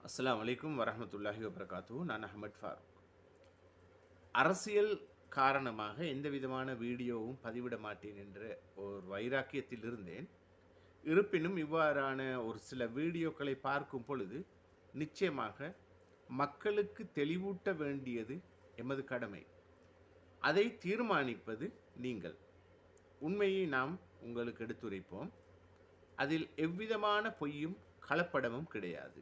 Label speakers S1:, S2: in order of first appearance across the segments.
S1: அஸ்ஸலாமு அலைக்கும் வரஹ்மத்துல்லாஹி வபரகாத்துஹு. நான் அஹ்மத் ஃபாரூக். அரசியல் காரணமாக எந்த விதமான வீடியோவும் பதிவிட மாட்டேன் என்ற ஒரு வைராக்கியத்தில் இருந்தேன். இருப்பினும் இவ்வாறான ஒரு சில வீடியோக்களை பார்க்கும் பொழுது நிச்சயமாக மக்களுக்கு தெளிவூட்ட வேண்டியது எமது கடமை. அதை தீர்மானிப்பது நீங்கள். உண்மையை நாம் உங்களுக்கு எடுத்துரைப்போம். அதில் எவ்விதமான பொய்யும் கலப்படமும் கிடையாது.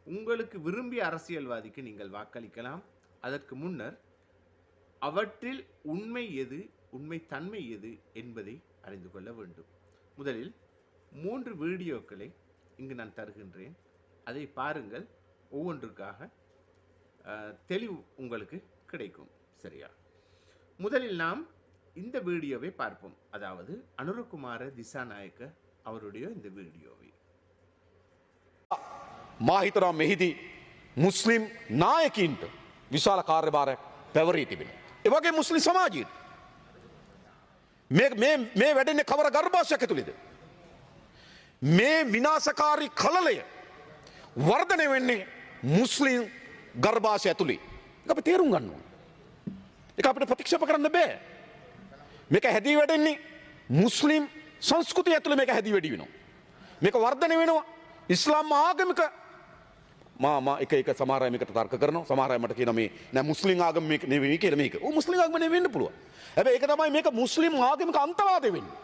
S1: உங்களுக்கு விரும்பிய அரசியல்வாதிக்கு நீங்கள் வாக்களிக்கலாம். அதற்கு முன்னர் அவற்றில் உண்மை எது, உண்மைத்தன்மை எது என்பதை அறிந்து கொள்ள வேண்டும். முதலில் 3 வீடியோக்களை இங்கு நான் தருகின்றேன். அதை பாருங்கள். ஒவ்வொன்றுக்காக தெளிவு உங்களுக்கு கிடைக்கும். சரியா? முதலில் நாம் இந்த வீடியோவை பார்ப்போம். அதாவது அனுரகுமார திசாநாயக்க அவருடைய இந்த வீடியோவை.
S2: මා හිතනවා මෙහිදී මුස්ලිම් නායකින්ට විශාල කාර්යභාරයක් පැවරී තිබෙන. ඒ වගේ මුස්ලිම් සමාජයට මේ වැඩෙන්නේ කවර ගර්භාෂයක් ඇතුළේද? මේ විනාශකාරී කලලය වර්ධනය වෙන්නේ මුස්ලිම් ගර්භාෂය ඇතුළේ. ඒක අපි තේරුම් ගන්න ඕනේ. ඒක අපිට ප්‍රතික්ෂේප කරන්න බෑ. මේක හැදී වැඩෙන්නේ මුස්ලිම් සංස්කෘතිය ඇතුළේ මේක හැදී වැඩි වෙනවා. මේක වර්ධනය වෙනවා. ඉස්ලාම් ආගමික එක සමහර අය මේකට තර්ක කරනවා. සමහර අය මට කියනවා මේ නෑ මුස්ලිම් ආගම මේක නෙවෙයි කියලා මේක. ඔව් මුස්ලිම් ආගම නෙවෙයි වෙන්න පුළුවන්. හැබැයි ඒක තමයි මේක මුස්ලිම් ආගමික අන්තවාදය වෙන්නේ.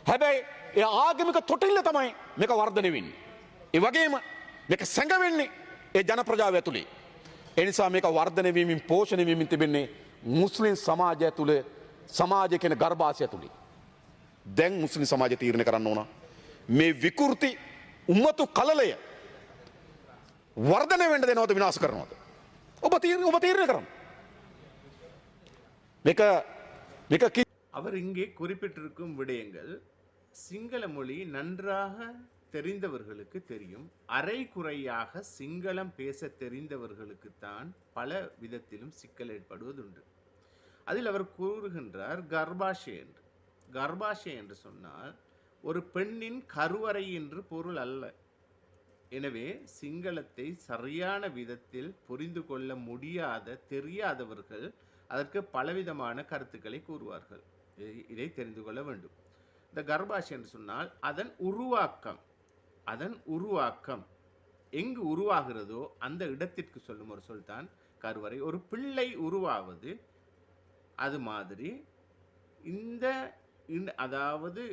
S2: හැබැයි ඒ ආගමික තොටිල්ල තමයි මේක වර්ධනය වෙන්නේ. ඒ වගේම මේක සැඟවෙන්නේ ඒ ජන ප්‍රජාව ඇතුලේ. ඒ නිසා මේක වර්ධනය වීමෙන් පෝෂණය වීමෙන් තිබෙන්නේ මුස්ලිම් සමාජය ඇතුලේ සමාජය කියන ගර්භාෂය ඇතුලේ. දැන් මුස්ලිම් සමාජය තීරණය කරන්න ඕන මේ විකෘති උම්මතු කලලය වර්ධනය වෙන්න දෙනවද විනාශ කරනවද? ඔබ තීරණය කරන්න. මේක
S1: அவர் இங்கே குறிப்பிட்டிருக்கும் விடயங்கள் சிங்கள மொழி நன்றாக தெரிந்தவர்களுக்கு தெரியும். அரைகுறையாக சிங்களம் பேச தெரிந்தவர்களுக்குத்தான் பல விதத்திலும் சிக்கல் ஏற்படுவதுண்டு. அதில் அவர் கூறுகின்றார் கர்ப்பாஷை என்று. கர்ப்பாஷை என்று சொன்னால் ஒரு பெண்ணின் கருவறை என்று பொருள் அல்ல. எனவே சிங்களத்தை சரியான விதத்தில் புரிந்து கொள்ள முடியாத தெரியாதவர்கள் அதற்கு பலவிதமான கருத்துக்களை கூறுவார்கள். இதை தெரிந்து கொள்ள வேண்டும். இந்த கர்ப்பாஷை என்று சொன்னால் அதன் உருவாக்கம் எங்கு உருவாகிறதோ அந்த இடத்திற்கு சொல்லும் ஒரு சொல் தான் கருவறை. ஒரு பிள்ளை உருவாவது அது மாதிரி இந்த அதாவது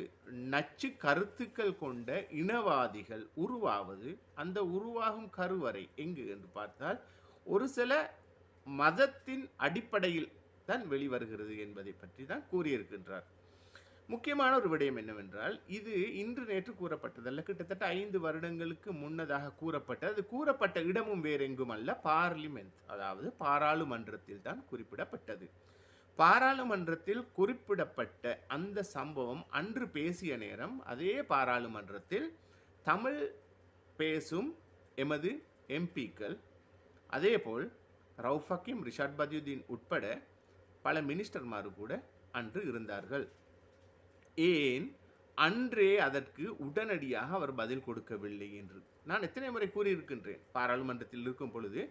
S1: நச்சு கருத்துக்கள் கொண்ட இனவாதிகள் உருவாவது அந்த உருவாகும் கருவறை எங்கு என்று பார்த்தால் ஒரு சில மதத்தின் அடிப்படையில் தான் வெளிவருகிறது என்பதை பற்றி தான் கூறியிருக்கின்றார். முக்கியமான ஒரு விடயம் என்னவென்றால் இது இன்று நேற்று கூறப்பட்டதல்ல. கிட்டத்தட்ட 5 வருடங்களுக்கு முன்னதாக கூறப்பட்டது. அது கூறப்பட்ட இடமும் வேறெங்கும் அல்ல, பார்லிமெண்ட் அதாவது பாராளுமன்றத்தில் தான் குறிப்பிடப்பட்டது. பாராளுமன்றத்தில் குறிப்பிடப்பட்ட அந்த சம்பவம் அன்று பேசிய நேரம் அதே பாராளுமன்றத்தில் தமிழ் பேசும் எமது எம்பிக்கள் அதேபோல் ரவுஃப் ஹக்கீம், ரிஷாட் பதியுதீன் உட்பட பல மினிஸ்டர்மார் கூட அன்று இருந்தார்கள். ஏன் அன்றே அதற்கு உடனடியாக அவர் பதில் கொடுக்கவில்லை என்று நான் எத்தனை முறை கூறியிருக்கின்றேன். பாராளுமன்றத்தில் இருக்கும் பொழுது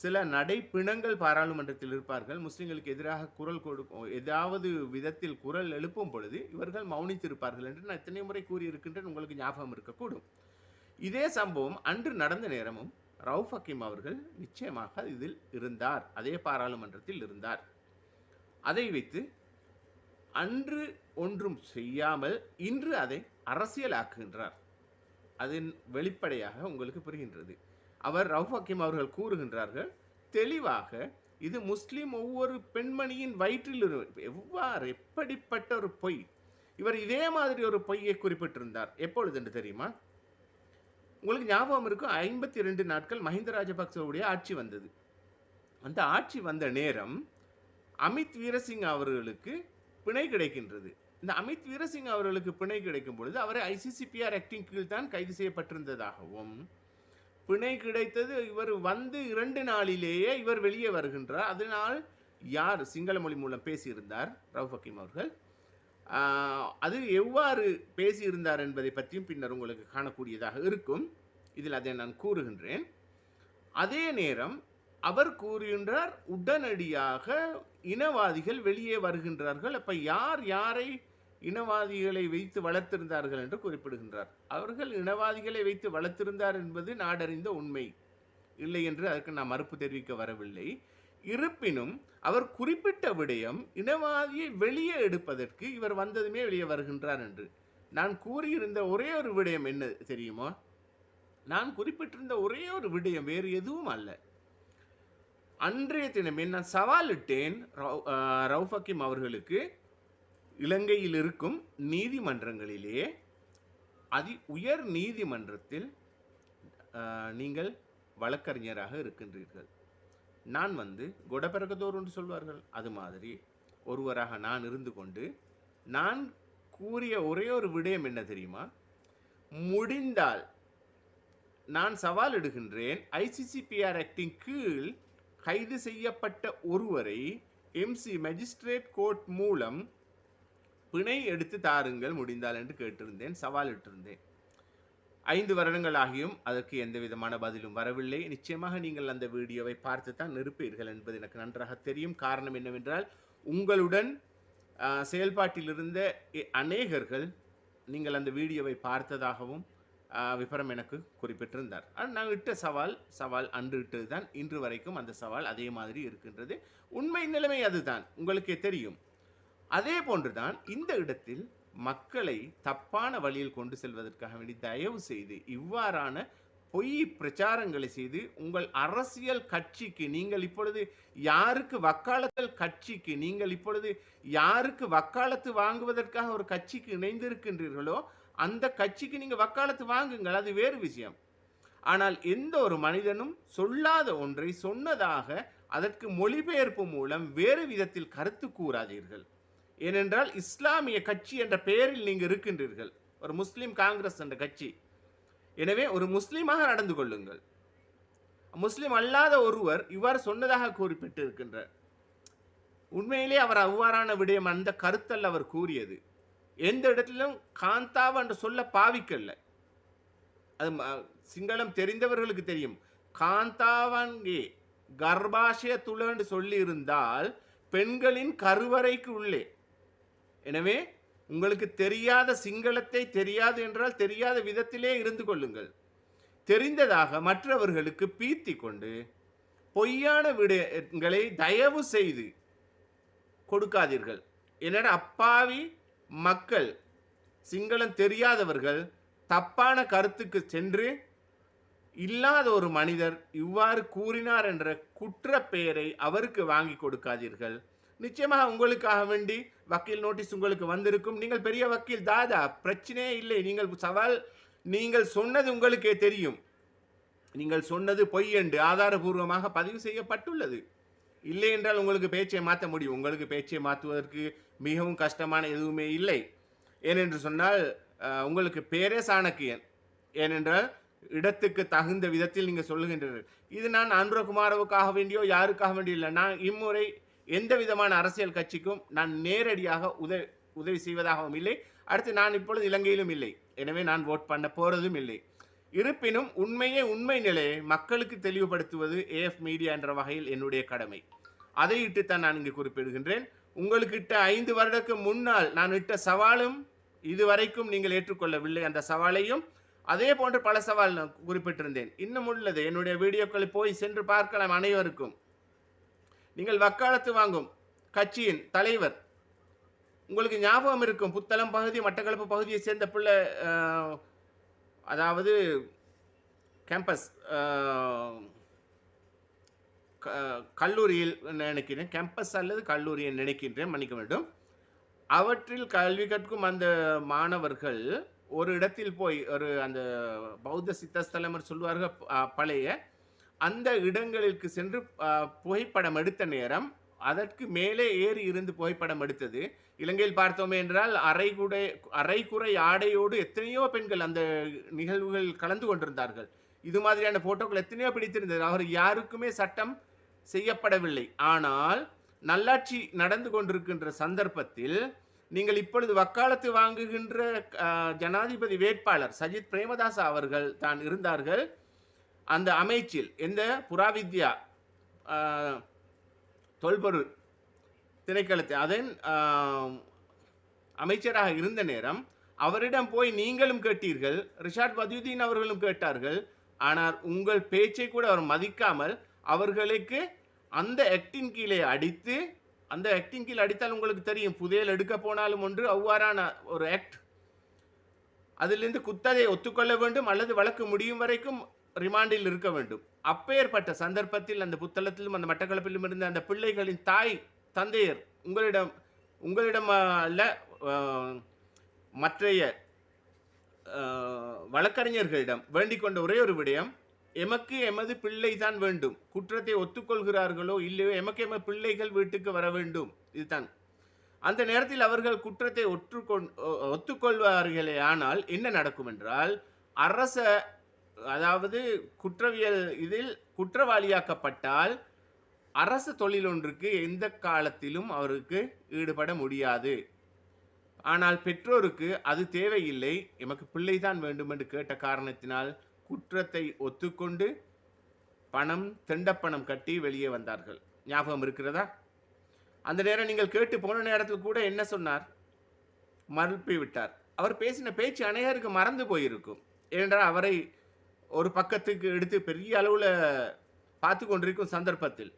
S1: சில நடைப்பிணங்கள் பாராளுமன்றத்தில் இருப்பார்கள். முஸ்லிம்களுக்கு எதிராக குரல் கொடுக்கும் ஏதாவது விதத்தில் குரல் எழுப்பும் பொழுது இவர்கள் மௌனித்திருப்பார்கள் என்று நான் எத்தனை முறை கூறியிருக்கின்றேன். உங்களுக்கு ஞாபகம் இருக்கக்கூடும். இதே சம்பவம் அன்று நடந்த நேரமும் ரவுஃப் ஹக்கீம் அவர்கள் நிச்சயமாக இதில் இருந்தார். அதே பாராளுமன்றத்தில் இருந்தார். அதை வைத்து அன்று ஒன்றும் செய்யாமல் இன்று அதை அரசியலாக்குகின்றார். அதன் வெளிப்படையாக உங்களுக்கு புரிகின்றது. அவர் ரவுஃப் ஹக்கீம் அவர்கள் கூறுகின்றார்கள் தெளிவாக இது முஸ்லிம் ஒவ்வொரு பெண்மணியின் வயிற்றில் எவ்வாறு எப்படிப்பட்ட ஒரு பொய். இவர் இதே மாதிரி ஒரு பொய்யை குறிப்பிட்டிருந்தார். எப்பொழுது என்று தெரியுமா? உங்களுக்கு ஞாபகம் இருக்கும், 52 நாட்கள் மஹிந்த ராஜபக்சவுடைய ஆட்சி வந்தது. அந்த ஆட்சி வந்த நேரம் அமித் வீரசிங் அவர்களுக்கு பிணை கிடைக்கின்றது. இந்த அமித் வீரசிங் அவர்களுக்கு பிணை கிடைக்கும் பொழுது அவரை ஐசிசிபிஆர் ஆக்டின் கீழ் தான் கைது செய்யப்பட்டிருந்ததாகவும் பிணை கிடைத்தது இவர் வந்து 2 நாளிலேயே இவர் வெளியே வருகின்றார். அதனால் யார் சிங்கள மொழி மூலம் பேசியிருந்தார் ரவுஃப் ஹக்கீம் அவர்கள், அது எவ்வாறு பேசியிருந்தார் என்பதை பற்றியும் பின்னர் உங்களுக்கு காணக்கூடியதாக இருக்கும். இதில் அதை நான் கூறுகின்றேன். அதே நேரம் அவர் கூறுகின்றார் உடனடியாக இனவாதிகள் வெளியே வருகின்றார்கள். அப்ப யார் யாரை இனவாதிகளை வைத்து வளர்த்திருந்தார்கள் என்று குறிப்பிடுகின்றார். அவர்கள் இனவாதிகளை வைத்து வளர்த்திருந்தார் என்பது நாடறிந்த உண்மை, இல்லை என்று அதற்கு நான் மறுப்பு தெரிவிக்க வரவில்லை. இருப்பினும் அவர் குறிப்பிட்ட விடயம் இனவாதியை வெளியே எடுப்பதற்கு இவர் வந்ததுமே வெளியே வருகின்றார் என்று. நான் கூறியிருந்த ஒரே ஒரு விடயம் என்ன தெரியுமா? நான் குறிப்பிட்டிருந்த ஒரே ஒரு விடயம் வேறு எதுவும் அல்ல. அன்றைய தினமே நான் சவாலிட்டேன் ரவுஃப் ஹக்கீம் அவர்களுக்கு, இலங்கையில் இருக்கும் நீதிமன்றங்களிலே உயர் நீதிமன்றத்தில் நீங்கள் வழக்கறிஞராக இருக்கின்றீர்கள். நான் கொடபெரகதோர் என்று சொல்வார்கள், அது மாதிரி ஒருவராக நான் இருந்து கொண்டு நான் கூறிய ஒரே ஒரு விடயம் என்ன தெரியுமா? முடிந்தால் நான் சவால் இடுகின்றேன், ஐசிசிபிஆர் ஆக்டின் கீழ் கைது செய்யப்பட்ட ஒருவரை எம்சி மேஜிஸ்ட்ரேட் கோர்ட் மூலம் பிணை எடுத்து தாருங்கள் முடிந்தால் என்று கேட்டிருந்தேன், சவால் இட்டிருந்தேன். 5 வருடங்கள் ஆகியும் அதற்கு எந்த விதமான பதிலும் வரவில்லை. நிச்சயமாக நீங்கள் அந்த வீடியோவை பார்த்து தான் நிற்பீர்கள் என்பது எனக்கு நன்றாக தெரியும். காரணம் என்னவென்றால், உங்களுடன் செயல்பாட்டில் இருந்த அநேகர்கள் நீங்கள் அந்த வீடியோவை பார்த்ததாகவும் விபரம் எனக்கு குறிப்பிட்டிருந்தார். நான் இட்ட சவால் அன்று இட்டது தான், இன்று வரைக்கும் அந்த சவால் அதே மாதிரி இருக்கின்றது. உண்மை நிலைமை அதுதான், உங்களுக்கே தெரியும். அதே போன்றுதான் இந்த இடத்தில் மக்களை தப்பான வழியில் கொண்டு செல்வதற்காக வேண்டி தயவு செய்து இவ்வாறான பொய் பிரச்சாரங்களை செய்து உங்கள் அரசியல் கட்சிக்கு நீங்கள் இப்பொழுது யாருக்கு வக்காலத்து வாங்குவதற்காக ஒரு கட்சிக்கு இணைந்திருக்கின்றீர்களோ அந்த கட்சிக்கு நீங்க வக்காலத்து வாங்குங்கள், அது வேறு விஷயம். ஆனால் எந்த ஒரு மனிதனும் சொல்லாத ஒன்றை சொன்னதாக அதற்கு மொழிபெயர்ப்பு மூலம் வேறு விதத்தில் கருத்து கூறாதீர்கள். ஏனென்றால் இஸ்லாமிய கட்சி என்ற பெயரில் நீங்கள் இருக்கின்றீர்கள், ஒரு முஸ்லிம் காங்கிரஸ் என்ற கட்சி. எனவே ஒரு முஸ்லீமாக நடந்து கொள்ளுங்கள். முஸ்லிம் அல்லாத ஒருவர் இவ்வாறு சொன்னதாக குறிப்பிட்டு இருக்கின்றார். உண்மையிலே அவர் அவ்வாறான விடயம் அந்த கருத்தல்ல அவர் கூறியது. எந்த இடத்திலும் காந்தாவா என்று சொல்ல பாவிக்கல்ல. அது சிங்களம் தெரிந்தவர்களுக்கு தெரியும். காந்தாவங்கே கர்ப்பாஷய துள என்று சொல்லி இருந்தால் பெண்களின் கருவறைக்கு உள்ளே. எனவே உங்களுக்கு தெரியாத சிங்களத்தை தெரியாது என்றால் தெரியாத விதத்திலே இருந்து கொள்ளுங்கள். தெரிந்ததாக மற்றவர்களுக்கு பீத்தி கொண்டு பொய்யான விடயங்களை தயவு செய்து கொடுக்காதீர்கள். என்னடா அப்பாவி மக்கள், சிங்களம் தெரியாதவர்கள் தப்பான கருத்துக்கு சென்று இல்லாத ஒரு மனிதர் இவ்வாறு கூறினார் என்ற குற்ற பெயரை அவருக்கு வாங்கி கொடுக்காதீர்கள். நிச்சயமாக உங்களுக்காக வேண்டி வக்கீல் நோட்டீஸ் உங்களுக்கு வந்திருக்கும். நீங்கள் பெரிய வக்கீல் தாதா, பிரச்சனையே இல்லை. நீங்கள் சொன்னது உங்களுக்கே தெரியும். நீங்கள் சொன்னது பொய் என்று ஆதாரபூர்வமாக பதிவு செய்யப்பட்டுள்ளது. இல்லை என்றால் உங்களுக்கு பேச்சை மாற்ற முடியும். உங்களுக்கு பேச்சை மாற்றுவதற்கு மிகவும் கஷ்டமான எதுவுமே இல்லை. ஏனென்று சொன்னால் உங்களுக்கு பேரே சாணக்கியன். ஏனென்றால் இடத்துக்கு தகுந்த விதத்தில் நீங்கள் சொல்லுகின்றீர்கள். இது நான் அனுரகுமாரவுக்காக வேண்டியோ யாருக்காக வேண்டியோ இல்லை. நான் இம்முறை எந்த விதமான அரசியல் கட்சிக்கும் நான் நேரடியாக உதவி செய்வதாகவும் இல்லை. அடுத்து நான் இப்பொழுது இலங்கையிலும் இல்லை. எனவே நான் ஓட் பண்ண போறதும் இல்லை. இருப்பினும் உண்மை நிலையை மக்களுக்கு தெளிவுபடுத்துவது ஏஎஃப் மீடியா என்ற வகையில் என்னுடைய கடமை. அதை இட்டுத்தான் நான் இங்கு குறிப்பிடுகின்றேன். உங்களுக்கு இட்ட 5 வருடத்துக்கு முன்னால் நான் இட்ட சவாலும் இதுவரைக்கும் நீங்கள் ஏற்றுக்கொள்ளவில்லை. அந்த சவாலையும் அதே போன்று பல சவால் நான் குறிப்பிட்டிருந்தேன். இன்னும் உள்ளது, என்னுடைய வீடியோக்களை போய் சென்று பார்க்கலாம். அனைவருக்கும் நீங்கள் வக்காலத்து வாங்கும் கட்சியின் தலைவர் உங்களுக்கு ஞாபகம் இருக்கும். புத்தளம் பகுதி, மட்டக்களப்பு பகுதியை சேர்ந்த பிள்ளை, அதாவது கேம்பஸ் கல்லூரியில் நினைக்கிறேன், கேம்பஸ் அல்லது கல்லூரியை நினைக்கின்றேன், மன்னிக்க வேண்டும். அவற்றில் கல்வி கற்கும் அந்த மாணவர்கள் ஒரு இடத்தில் போய் அந்த பௌத்த சித்தஸ்தலம் சொல்வார்கள் பழைய அந்த இடங்களுக்கு சென்று புகைப்படம் எடுத்த நேரம் அதற்கு மேலே ஏறி இருந்து புகைப்படம் எடுத்தது. இலங்கையில் பார்த்தோமே என்றால் அரைகுறை ஆடையோடு எத்தனையோ பெண்கள் அந்த நிகழ்வுகள் கலந்து கொண்டிருந்தார்கள். இது மாதிரியான போட்டோக்கள் எத்தனையோ பிடித்திருந்தது. அவர் யாருக்குமே சட்டம் செய்யப்படவில்லை. ஆனால் நல்லாட்சி நடந்து கொண்டிருக்கின்ற சந்தர்ப்பத்தில் நீங்கள் இப்பொழுது வக்காலத்து வாங்குகின்ற ஜனாதிபதி வேட்பாளர் சஜித் பிரேமதாச அவர்கள் தான் இருந்தார்கள். அந்த அமைச்சில் எந்த புராவித்யா தொல்பொருள் திணைக்களத்தை அதன் அமைச்சராக இருந்த நேரம் அவரிடம் போய் நீங்களும் கேட்டீர்கள், ரிஷாட் பதியுதீன் அவர்களும் கேட்டார்கள். ஆனால் உங்கள் பேச்சை கூட அவர் மதிக்காமல் அவர்களுக்கு அந்த ஆக்டின் கீழே அடித்து, அந்த ஆக்டின் கீழே அடித்தால் உங்களுக்கு தெரியும், புதையல் எடுக்க போனாலும் ஒன்று அவ்வாறான ஒரு ஆக்ட், அதிலிருந்து குத்ததை ஒத்துக்கொள்ள வேண்டும் அல்லது வழக்கு முடியும் வரைக்கும் ரிமாண்டில் இருக்க வேண்டும். அப்பேற்பட்ட சந்தர்ப்பத்தில் அந்த புத்தளத்திலும் அந்த மட்டக்களப்பிலும் இருந்த அந்த பிள்ளைகளின் தாய் தந்தையர் உங்களிடம் அல்ல மற்றைய வழக்கறிஞர்களிடம் வேண்டிக் கொண்ட ஒரே ஒரு விடயம், எமக்கு எமது பிள்ளை தான் வேண்டும், குற்றத்தை ஒத்துக்கொள்கிறார்களோ இல்லையோ எமக்கு எமது பிள்ளைகள் வீட்டுக்கு வர வேண்டும், இதுதான். அந்த நேரத்தில் அவர்கள் குற்றத்தை ஒத்துக்கொள்வார்களே, ஆனால் என்ன நடக்கும் என்றால், அதாவது குற்றவியல் இதில் குற்றவாளியாக்கப்பட்டால் அரசு தொழில் ஒன்றுக்கு எந்த காலத்திலும் அவருக்கு ஈடுபட முடியாது. ஆனால் பெற்றோருக்கு அது தேவையில்லை, எமக்கு பிள்ளைதான் வேண்டும் என்று கேட்ட காரணத்தினால் குற்றத்தை ஒத்துக்கொண்டு தெண்டப்பணம் கட்டி வெளியே வந்தார்கள். ஞாபகம் இருக்கிறதா? அந்த நேரம் நீங்கள் கேட்டு போன நேரத்தில் கூட என்ன சொன்னார்? மறுப்பி விட்டார். அவர் பேசின பேச்சு அநேகருக்கு மறந்து போயிருக்கும். ஏனென்றால் அவரை ஒரு பக்கத்துக்கு எடுத்து பெரிய அளவில் பார்த்து கொண்டிருக்கும் சந்தர்ப்பத்தில்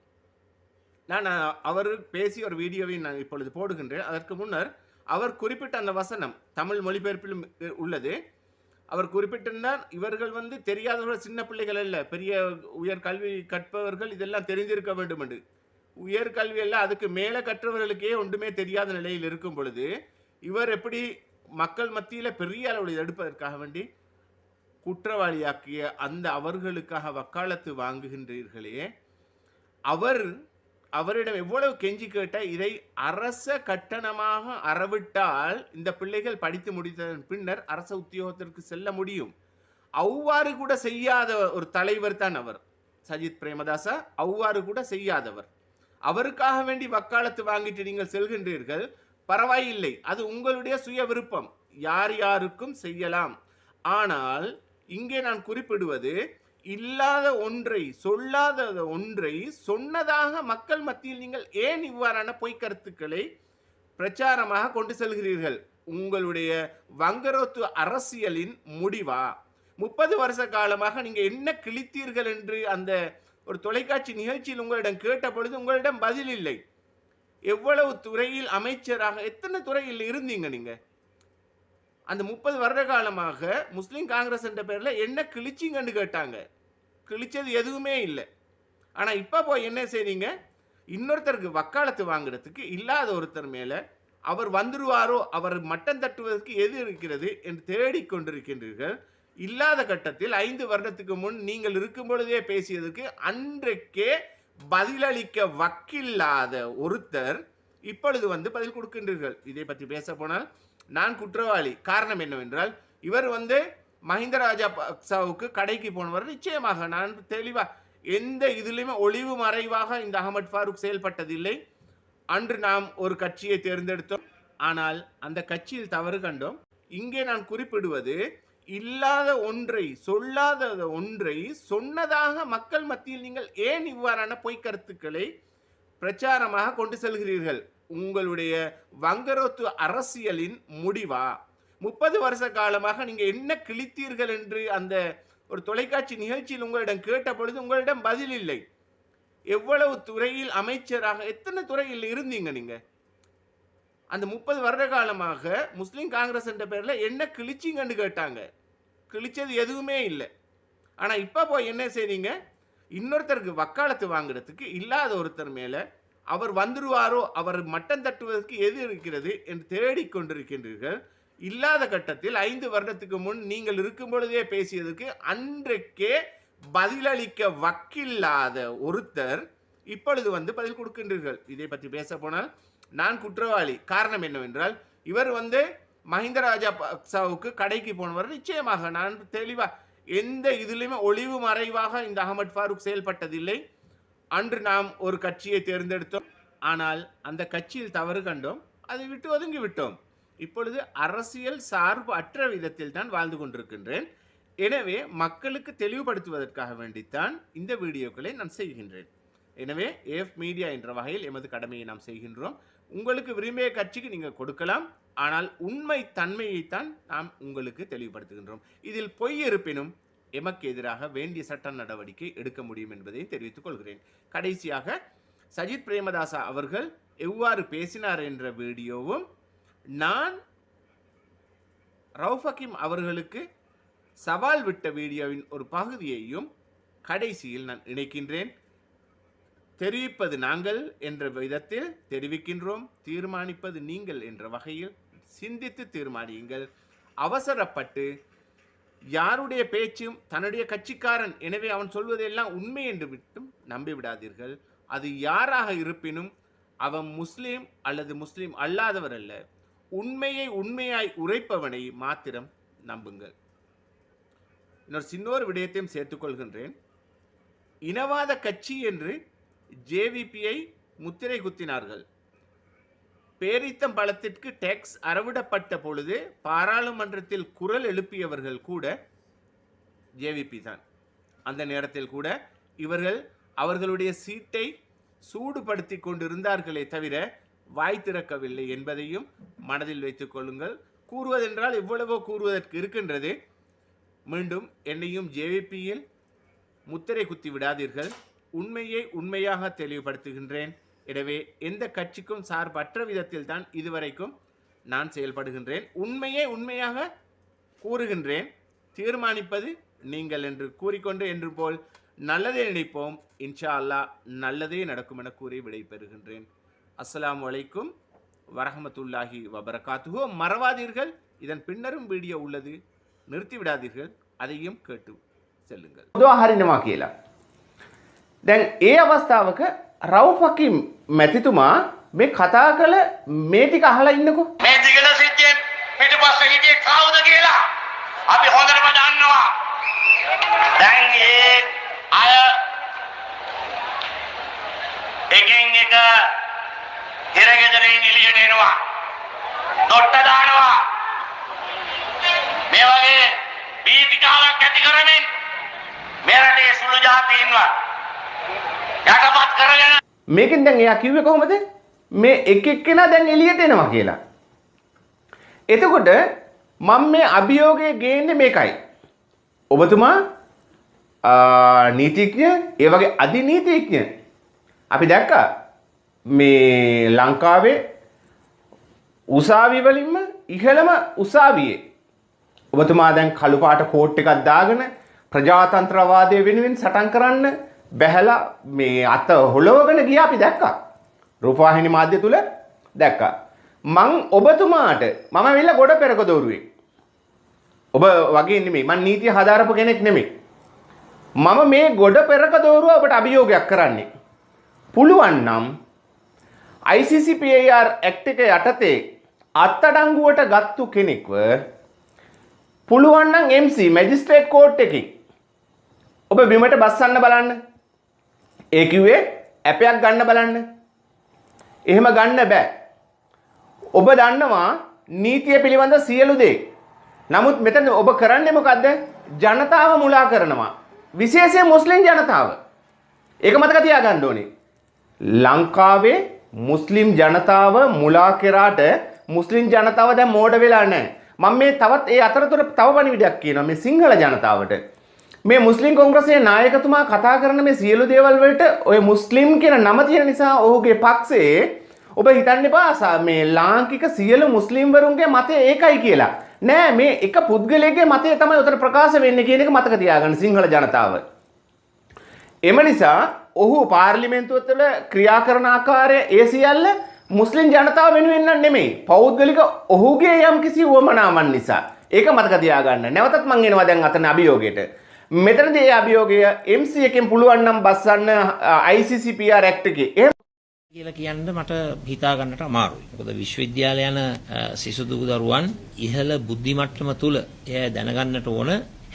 S1: நான் அவர் பேசிய ஒரு வீடியோவை நான் இப்பொழுது போடுகின்றேன். அதற்கு முன்னர் அவர் குறிப்பிட்ட அந்த வசனம் தமிழ் மொழிபெயர்ப்பிலும் உள்ளது. அவர் குறிப்பிட்டிருந்தார், இவர்கள் தெரியாதவர்கள், சின்ன பிள்ளைகள் அல்ல, பெரிய உயர்கல்வி கற்பவர்கள், இதெல்லாம் தெரிந்திருக்க வேண்டும் என்று. உயர்கல்வி எல்லாம் அதுக்கு மேலே கற்றவர்களுக்கே ஒன்றுமே தெரியாத நிலையில் இருக்கும் பொழுது இவர் எப்படி மக்கள் மத்தியில் பெரிய அளவில் எடுப்பதற்காக வேண்டி குற்றவாளியாக்கிய அந்த அவர்களுக்காக வக்காலத்து வாங்குகின்றீர்களே, அவரிடம் எவ்வளவு கெஞ்சி கேட்ட, இதை அரச கட்டணமாக அறவிட்டால் இந்த பிள்ளைகள் படித்து முடித்ததன் பின்னர் அரச உத்தியோகத்திற்கு செல்ல முடியும். அவ்வாறு கூட செய்யாத ஒரு தலைவர் தான் அவர், சஜித் பிரேமதாசா. அவ்வாறு கூட செய்யாதவர். அவருக்காக வேண்டி வக்காலத்து வாங்கிட்டு நீங்கள் செல்கின்றீர்கள், பரவாயில்லை, அது உங்களுடைய சுய விருப்பம், யார் யாருக்கும் செய்யலாம். ஆனால் இங்கே நான் குறிப்பிடுவது, இல்லாத ஒன்றை, சொல்லாத ஒன்றை சொன்னதாக மக்கள் மத்தியில் நீங்கள் ஏன் இவ்வாறான பொய்க்கருத்துக்களை பிரச்சாரமாக கொண்டு செல்கிறீர்கள்? உங்களுடைய வங்கரோத்து அரசியலின் முடிவா? 30 வருஷ காலமாக நீங்க என்ன கிழித்தீர்கள் என்று அந்த ஒரு தொலைக்காட்சி நிகழ்ச்சியில் உங்களிடம் கேட்ட பொழுது உங்களிடம் பதில் இல்லை. எவ்வளவு துறையில் அமைச்சராக, எத்தனை துறையில் இருந்தீங்க நீங்க? அந்த 30 வருட காலமாக முஸ்லீம் காங்கிரஸ் என்ற பேர்ல என்ன கிழிச்சிங்கன்னு கேட்டாங்க. கிழிச்சது எதுவுமே இல்லை. ஆனா இப்ப போய் என்ன செய்றீங்க? இன்னொருத்தருக்கு வக்காலத்து வாங்குறதுக்கு இல்லாத ஒருத்தர் மேல அவர் வந்துருவாரோ, அவர் மட்டம் தட்டுவதற்கு எது இருக்கிறது என்று தேடிக்கொண்டிருக்கின்றீர்கள். இல்லாத கட்டத்தில் 5 வருடத்துக்கு முன் நீங்கள் இருக்கும் பொழுதே பேசியதற்கு அன்றைக்கே பதிலளிக்க வக்கில்லாத ஒருத்தர் இப்பொழுது பதில் கொடுக்கின்றீர்கள். இதை பற்றி பேச போனால் நான் குற்றவாளி. காரணம் என்னவென்றால், இவர் மஹிந்த ராஜபக்சவுக்கு கடைக்கு போனவர். நிச்சயமாக நான் தெளிவா எந்த இதிலுமே ஒளிவு மறைவாக இந்த அகமது ஃபாரூக் செயல்பட்டதில்லை. அன்று நாம் ஒரு கட்சியை தேர்ந்தெடுத்தோம், ஆனால் அந்த கட்சியில் தவறு கண்டோம். இங்கே நான் குறிப்பிடுவது, இல்லாத ஒன்றை, சொல்லாத ஒன்றை சொன்னதாக மக்கள் மத்தியில் நீங்கள் ஏன் இவ்வாறான பொய்க்கருத்துக்களை பிரச்சாரமாக கொண்டு செல்கிறீர்கள்? உங்களுடைய வங்கரோத்து அரசியலின் முடிவா? 30 வருஷ காலமாக நீங்க என்ன கிழித்தீர்கள் என்று அந்த ஒரு தொலைக்காட்சி நிகழ்ச்சியில் உங்களிடம் கேட்ட பொழுது உங்களிடம் பதில் இல்லை. எவ்வளவு துறையில் அமைச்சராக, எத்தனை துறையில் இருந்தீங்க நீங்க? அந்த 30 வருட காலமாக முஸ்லீம் காங்கிரஸ் என்ற பேர்ல என்ன கிழிச்சிங்கன்னு கேட்டாங்க. கிழிச்சது எதுவுமே இல்லை. ஆனா இப்ப போய் என்ன செய்றீங்க? இன்னொருத்தருக்கு வக்காலத்து வாங்குறதுக்கு இல்லாத ஒருத்தர் மேல அவர் வந்துருவாரோ, அவர் மட்டம் தட்டுவதற்கு எது இருக்கிறது என்று தேடிக்கொண்டிருக்கின்றீர்கள். இல்லாத கட்டத்தில் 5 வருடத்துக்கு முன் நீங்கள் இருக்கும் பொழுதே பேசியதற்கு அன்றைக்கே பதிலளிக்க வக்கில்லாத ஒருத்தர் இப்பொழுது பதில் கொடுக்கின்றீர்கள். இதை பற்றி பேச போனால் நான் குற்றவாளி. காரணம் என்னவென்றால், இவர் மஹிந்த ராஜபக்சவுக்கு கடைக்கு போனவர். நிச்சயமாக நான் தெளிவா எந்த இதிலுமே ஒளிவு மறைவாக இந்த அகமது ஃபாரூக் செயல்பட்டதில்லை. அன்று நாம் ஒரு கட்சியை தேர்ந்தெடுத்தோம், ஆனால் அந்த கட்சியில் தவறு கண்டோம், அதை விட்டு ஒதுங்கி விட்டோம். இப்பொழுது அரசியல் சார்பு அற்ற விதத்தில் தான் வாழ்ந்து கொண்டிருக்கின்றேன். எனவே மக்களுக்கு தெளிவுபடுத்துவதற்காக வேண்டித்தான் இந்த வீடியோக்களை நான் செய்கின்றேன். எனவே ஏஎஃப் மீடியா என்ற வகையில் எமது கடமையை நாம் செய்கின்றோம். உங்களுக்கு விரும்பிய கட்சிக்கு நீங்கள் கொடுக்கலாம், ஆனால் உண்மை தன்மையைத்தான் நாம் உங்களுக்கு தெளிவுபடுத்துகின்றோம். இதில் பொய் இருப்பினும் எமக்கு எதிராக வேண்டிய சட்ட நடவடிக்கை எடுக்க முடியும் என்பதை தெரிவித்துக் கொள்கிறேன். கடைசியாக சஜித் பிரேமதாசா அவர்கள் எவ்வாறு பேசினார் என்ற வீடியோவும் நான் ரவுஃப் ஹக்கீம் அவர்களுக்கு சவால் விட்ட வீடியோவின் ஒரு பகுதியையும் கடைசியில் நான் இணைக்கின்றேன். தெரிவிப்பது நாங்கள் என்ற விதத்தில் தெரிவிக்கின்றோம், தீர்மானிப்பது நீங்கள் என்ற வகையில் சிந்தித்து தீர்மானியுங்கள். அவசரப்பட்டு யாருடைய பேச்சும் தன்னுடைய கட்சிக்காரன் எனவே அவன் சொல்வதெல்லாம் உண்மை என்று விட்டும் நம்பிவிடாதீர்கள். அது யாராக இருப்பினும் அவன் முஸ்லீம் அல்லது முஸ்லீம் அல்லாதவர் அல்ல. உண்மையை உண்மையாய் உரைப்பவனை மாத்திரம் நம்புங்கள். இன்னொரு விடயத்தையும் சேர்த்துக்கொள்கின்றேன். இனவாத கட்சி என்று ஜேவிபியை முத்திரை குத்தினார்கள். பேரித்தம் பழத்திற்கு டேக்ஸ் அறவிடப்பட்ட பொழுது பாராளுமன்றத்தில் குரல் எழுப்பியவர்கள் கூட ஜேவிபி தான். அந்த நேரத்தில் கூட இவர்கள் அவர்களுடைய சீட்டை சூடுபடுத்தி கொண்டிருந்தார்களே தவிர வாய் திறக்கவில்லை என்பதையும் மனதில் வைத்துக் கொள்ளுங்கள். கூறுவதென்றால் எவ்வளவோ கூறுவதற்கு இருக்கின்றது. மீண்டும் என்னையும் ஜேவிபியில் முத்திரை குத்தி விடாதீர்கள். உண்மையை உண்மையாக தெளிவுபடுத்துகின்றேன். எனவே எந்த கட்சிக்கும் சார்பற்ற விதத்தில் தான் இதுவரைக்கும் நான் செயல்படுகின்றேன். உண்மையை உண்மையாக கூறுகின்றேன். தீர்மானிப்பது நீங்கள் என்று கூறிக்கொண்டு என்று போல் நல்லதே நினைப்போம். இன்ஷா அல்லாஹ் நல்லதே நடக்கும் என கூறி விடைபெறுகின்றேன். அஸ்ஸலாமு அலைக்கும் வரஹ்மத்துல்லாஹி வபரகாத்துஹு. மறவாதீர்கள், இதன் பின்னரும் வீடியோ உள்ளது, நிறுத்தி விடாதீர்கள், அதையும் கேட்டு செல்லுங்கள். உதாரணமாக කියලා දැන් ඒ අවස්ථාවක රවුෆ් හකීම් මැතිතුමා මේ කතා කළ මේ ටික අහලා ඉන්නකෝ.
S3: මේ දිගට සිද්ධියෙන් පිටපස්සේ හිටියේ කවුද කියලා අපි හොඳටම දන්නවා. දැන් ඒ අය එකෙන් එක හිරගෙදරින් එළියට එනවා, දොට්ට දානවා, මේ වගේ බීතිකාවක් ඇති කරමින් මේ රටේ සුළු ජාතීන්ව යටපත් කරගෙන
S1: මේකෙන් දැන් එයා කිව්වේ කොහොමද මේ එක එක්කෙනා දැන් එළියට එනවා කියලා. එතකොට මම මේ අභියෝගය ගේන්නේ මේකයි. ඔබතුමා නීතිඥ, ඒ වගේ අධිනීතිඥ අපි දැක්කා මේ ලංකාවේ උසාවි වලින්ම ඉහළම උසාවියේ ඔබතුමා දැන් කළු පාට කෝට් එකක් දාගෙන ප්‍රජාතන්ත්‍රවාදය වෙනුවෙන් සටන් කරන්න බැහැලා මේ අත හොලවගෙන ගියා. අපි දැක්කා රූපවාහිනී මාධ්‍ය තුල දැක්කා. මං ඔබතුමාට මම ඇවිල්ලා ගොඩ පෙරක දෝරුවේ. ඔබ වගේ නෙමෙයි, මං නීතිය හදාරපු කෙනෙක් නෙමෙයි. මම මේ ගොඩ පෙරක දෝරුව ඔබට අභියෝගයක් කරන්නේ. පුළුවන් නම් ICCPIR ඇක්ට් එක යටතේ අත්අඩංගුවට ගත්තු කෙනෙක්ව පුළුවන් නම් MC මැජිස්ට්‍රේට් කෝට් එකේ ඔබ බිමට බස්සන්න බලන්න. ඒ කිව්වේ ඇපයක් ගන්න බලන්න. එහෙම ගන්න බෑ. ඔබ දන්නවා නීතිය පිළිබඳ සියලු දේ. නමුත් මෙතන ඔබ කරන්නේ මොකද්ද? ජනතාව මුලා කරනවා. විශේෂයෙන් මුස්ලිම් ජනතාව. ඒක මතක තියාගන්න ඕනේ. ලංකාවේ මුස්ලිම් ජනතාව මුලා කරාට මුස්ලිම් ජනතාව දැන් මෝඩ වෙලා නැහැ. මම මේ තවත් ඒ අතරතුර තව පණිවිඩයක් කියනවා මේ සිංහල ජනතාවට. මේ මුස්ලිම් කොංග්‍රසයේ නායකතුමා කතා කරන මේ සියලු දේවල් වලට ඔය මුස්ලිම් කියන නම තියෙන නිසා ඔහුගේ පක්ෂයේ ඔබ හිතන්න එපා මේ ලාංකික සියලු මුස්ලිම් වරුන්ගේ මතය ඒකයි කියලා. නෑ, මේ එක පුද්ගලයෙක්ගේ මතය තමයි උතර ප්‍රකාශ වෙන්නේ කියන එක මතක තියාගන්න සිංහල ජනතාව. එම නිසා ඔහු පාර්ලිමේන්තුව තුළ ක්‍රියා කරන ආකාරය ඒ සියල්ල මුස්ලිම් ජනතාව වෙනුවෙන් නෙමෙයි, පෞද්ගලික ඔහුගේ යම්කිසි උවමනාවන් නිසා. ඒක මතක තියාගන්න. නැවතත් මම එනවා දැන් අතන අභියෝගයට. මෙතනදී ඒ අභියෝගය MC එකෙන් පුළුවන් නම් බස්සන්න ICCPR ඇක්ට් එකේ. එහෙම
S4: කියලා කියන්න මට හිතා ගන්නට අමාරුයි. මොකද විශ්වවිද්‍යාල යන සිසු දරුවන් ඉහළ බුද්ධි මට්ටම තුල එය දැනගන්නට ඕන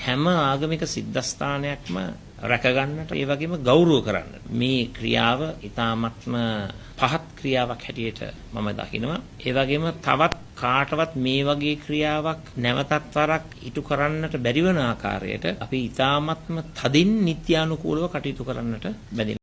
S4: හැම ආගමික සිද්ධාස්ථානයක්ම රැක ගන්නට ඒ වගේම ගෞරව කරන්න. මේ ක්‍රියාව ඊ타මත්ම පහත් ක්‍රියාවක් හැටියට මම දකිනවා. ඒ වගේම තවත් කාටවත් මේ වගේ ක්‍රියාවක් නැවතත් වරක් ඉටු කරන්නට බැරි වන ආකාරයට අපි ඊ타ත්ම තදින් නිත්‍යානුකූලව කටයුතු කරන්නට බැඳෙනවා.